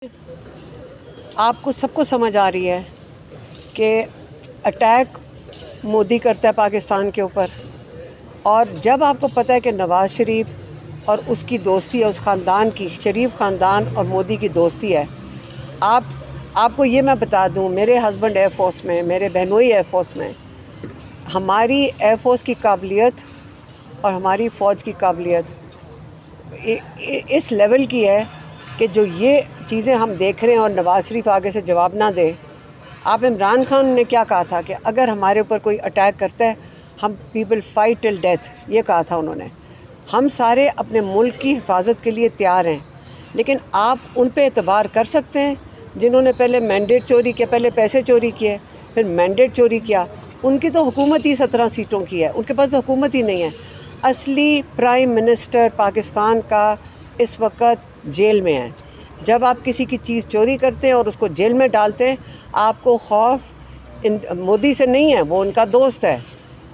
आपको सबको समझ आ रही है कि अटैक मोदी करता है पाकिस्तान के ऊपर, और जब आपको पता है कि नवाज़ शरीफ और उसकी दोस्ती है, उस ख़ानदान की, शरीफ ख़ानदान और मोदी की दोस्ती है। आपको ये मैं बता दूं, मेरे हस्बैंड एयर फोर्स में, मेरे बहनोई एयर फोर्स में। हमारी एयर फोर्स की काबिलियत और हमारी फ़ौज की काबिलियत इस लेवल की है कि जो ये चीज़ें हम देख रहे हैं और नवाज़ शरीफ आगे से जवाब ना दे। आप इमरान खान ने क्या कहा था कि अगर हमारे ऊपर कोई अटैक करता है, हम we will fight till death, ये कहा था उन्होंने। हम सारे अपने मुल्क की हिफाजत के लिए तैयार हैं, लेकिन आप उन पे एतबार कर सकते हैं जिन्होंने पहले मैंडेट चोरी किया, पहले पैसे चोरी किए, फिर मैंडेट चोरी किया। उनकी तो हुकूमत ही 17 सीटों की है, उनके पास तो हुकूमत ही नहीं है। असली प्राइम मिनिस्टर पाकिस्तान का इस वक्त जेल में है। जब आप किसी की चीज़ चोरी करते हैं और उसको जेल में डालते हैं, आपको खौफ मोदी से नहीं है, वो उनका दोस्त है।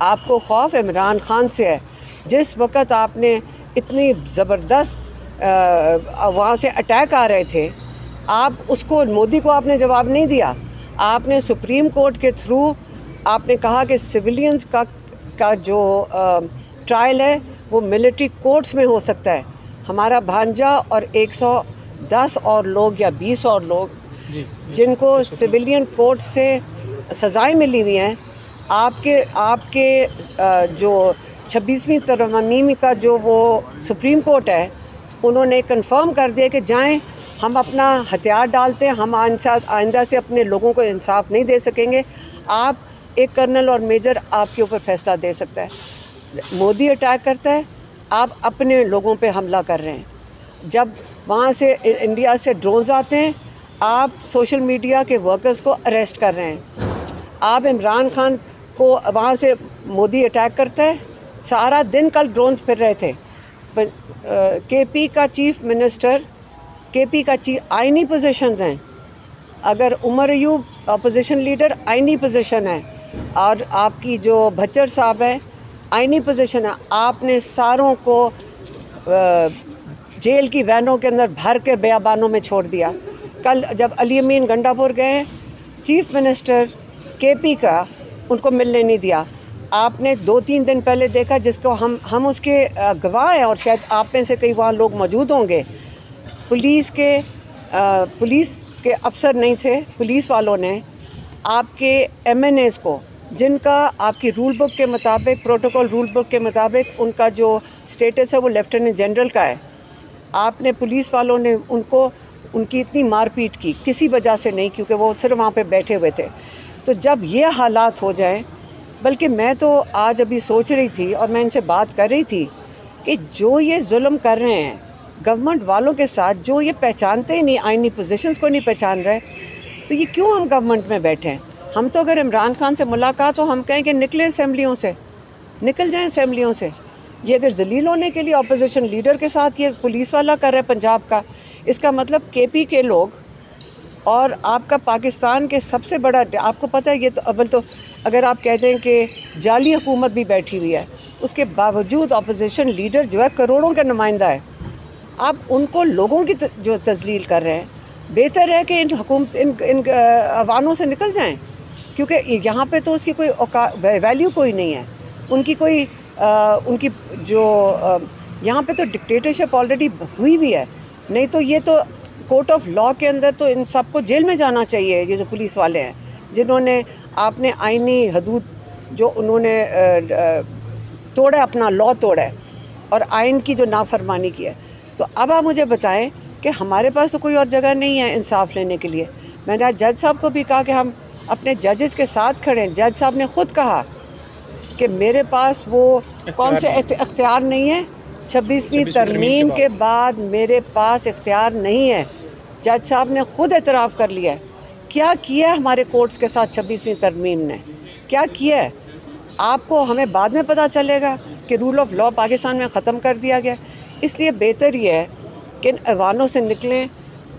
आपको खौफ इमरान खान से है। जिस वक्त आपने इतनी ज़बरदस्त वहाँ से अटैक आ रहे थे, आप उसको, मोदी को आपने जवाब नहीं दिया। आपने सुप्रीम कोर्ट के थ्रू आपने कहा कि सिविलियंस का जो ट्रायल है वो मिलिट्री कोर्ट्स में हो सकता है। हमारा भांजा और 110 और लोग या 20 और लोग जिनको सिविलियन कोर्ट से सज़ाएं मिली हुई हैं, आपके जो 26वीं तरमीम का जो वो सुप्रीम कोर्ट है, उन्होंने कंफर्म कर दिया कि जाएं, हम अपना हथियार डालते हैं, हम आइंदा से अपने लोगों को इंसाफ नहीं दे सकेंगे। आप एक कर्नल और मेजर आपके ऊपर फैसला दे सकता है। मोदी अटैक करता है, आप अपने लोगों पे हमला कर रहे हैं। जब वहाँ से इंडिया से ड्रोन्स आते हैं, आप सोशल मीडिया के वर्कर्स को अरेस्ट कर रहे हैं। आप इमरान खान को, वहाँ से मोदी अटैक करता है, सारा दिन कल ड्रोन्स फिर रहे थे। केपी का चीफ मिनिस्टर, केपी का आइनी पोजीशंस हैं। अगर उमर अयूब अपोजिशन लीडर, आइनी पोजीशन है, और आपकी जो भच्चर साहब है, आइनी पोजीशन है। आपने सारों को जेल की वैनों के अंदर भर के बयाबानों में छोड़ दिया। कल जब अली अमीन गंडापुर गए, चीफ मिनिस्टर केपी का उनको मिलने नहीं दिया। आपने 2-3 दिन पहले देखा, जिसको हम उसके गवाह हैं, और शायद आप में से कई वहाँ लोग मौजूद होंगे। पुलिस के अफसर नहीं थे, पुलिस वालों ने आपके MNAs को, जिनका आपकी रूल बुक के मुताबिक, प्रोटोकॉल रूल बुक के मुताबिक उनका जो स्टेटस है वो लेफ्टिनेंट जनरल का है, आपने पुलिस वालों ने उनकी इतनी मारपीट की, किसी वजह से नहीं, क्योंकि वो सिर्फ वहाँ पे बैठे हुए थे। तो जब ये हालात हो जाएं, बल्कि मैं तो आज अभी सोच रही थी और मैं इनसे बात कर रही थी कि जो ये जुल्म कर रहे हैं गवर्नमेंट वालों के साथ, जो ये पहचानते ही नहीं, आइनी पोजीशंस को नहीं पहचान रहे, तो ये क्यों हम गवर्नमेंट में बैठे हैं? हम तो अगर इमरान खान से मुलाकात हो, हम कहें कि निकले असेंबलियों से, निकल जाएं असेंबलियों से। ये अगर जलील होने के लिए अपोजिशन लीडर के साथ ये पुलिस वाला कर रहा है पंजाब का, इसका मतलब केपी के लोग और आपका पाकिस्तान के सबसे बड़ा, आपको पता है, ये तो अव्वल तो अगर आप कहते हैं कि जाली हुकूमत भी बैठी हुई है, उसके बावजूद अपोजिशन लीडर जो है करोड़ों का नुमाइंदा है। आप उनको लोगों की जो तजलील कर रहे हैं, बेहतर है कि इन अवानों से निकल जाएं, क्योंकि यहाँ पे तो उसकी कोई वैल्यू कोई नहीं है। उनकी कोई उनकी जो यहाँ पे तो डिक्टेटरशिप ऑलरेडी हुई भी है। नहीं तो ये तो कोर्ट ऑफ लॉ के अंदर तो इन सबको जेल में जाना चाहिए। ये जो पुलिस वाले हैं, जिन्होंने आपने आईनी हदूद जो उन्होंने तोड़ा, अपना लॉ तोड़ा है और आइन की जो नाफरमानी की है। तो अब आप मुझे बताएं कि हमारे पास तो कोई और जगह नहीं है इंसाफ लेने के लिए। मैंने आज जज साहब को भी कहा कि हम अपने जजेस के साथ खड़े हैं। जज साहब ने ख़ुद कहा कि मेरे पास वो कौन से इख्तियार नहीं है, 26वीं तरमीम के बाद मेरे पास इख्तियार नहीं है। जज साहब ने ख़ुद एतराफ़ कर लिया है। क्या किया है हमारे कोर्ट्स के साथ 26वीं तरमीम ने, क्या किया है? आपको, हमें बाद में पता चलेगा कि रूल ऑफ लॉ पाकिस्तान में ख़त्म कर दिया गया। इसलिए बेहतर ये है कि इन ऐवानों से निकलें।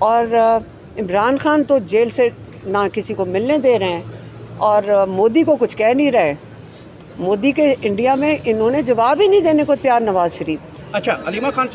और इमरान खान तो जेल से ना किसी को मिलने दे रहे हैं और मोदी को कुछ कह नहीं रहे। मोदी के इंडिया में इन्होंने जवाब ही नहीं देने को तैयार, नवाज़ शरीफ। अच्छा, अलीमा खान